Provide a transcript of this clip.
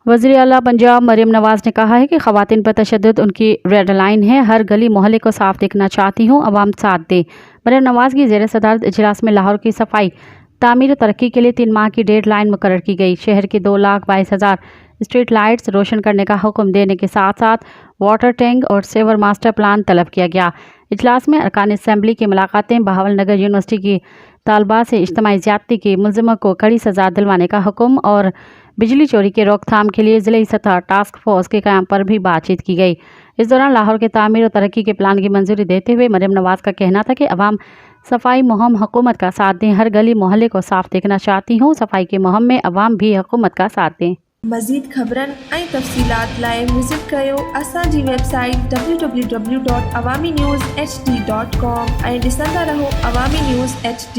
वज़ीर आला पंजाब मरियम नवाज़ ने कहा है कि ख़वातीन पर तशद्दुद उनकी रेड लाइन है। हर गली मोहल्ले को साफ देखना चाहती हूँ, अवाम साथ दे। मरियम नवाज़ की ज़ेर सदारत इजलास में लाहौर की सफाई तामीर और तरक्की के लिए 3 माह की डेड लाइन मुकर्रर की गई। शहर की 2,22,000 स्ट्रीट लाइट्स रोशन करने का हुक्म देने के साथ साथ वाटर टैंक और सेवर मास्टर प्लान तलब किया गया। इजलास में अरकान असम्बली की मुलाकातें, बहावल नगर यूनिवर्सिटी की तालबा से इज्तिमाई ज़्यादती के मुलज़िमों को कड़ी सज़ा दिलवाने का हुक्म और बिजली चोरी के रोकथाम के लिए ज़िले सतह टास्क फोर्स के क़याम पर भी बातचीत की गई। इस दौरान लाहौर के तामीर और तरक्की के प्लान की मंजूरी देते हुए मरियम नवाज़ का कहना था कि अवाम सफाई मुहिम हुकूमत का साथ दें। हर गली मोहल्ले को साफ देखना चाहती हूँ। सफाई की मुहिम में अवाम भी हुकूमत का साथ दें। मज़ीद ख़बरन ऐं तफ़सीलात लाइ विज़िट कयो असांजी वेबसाइट www.awamiNewsHD.com ऐं ॾिसंदा रहो अवामी न्यूज़ HD।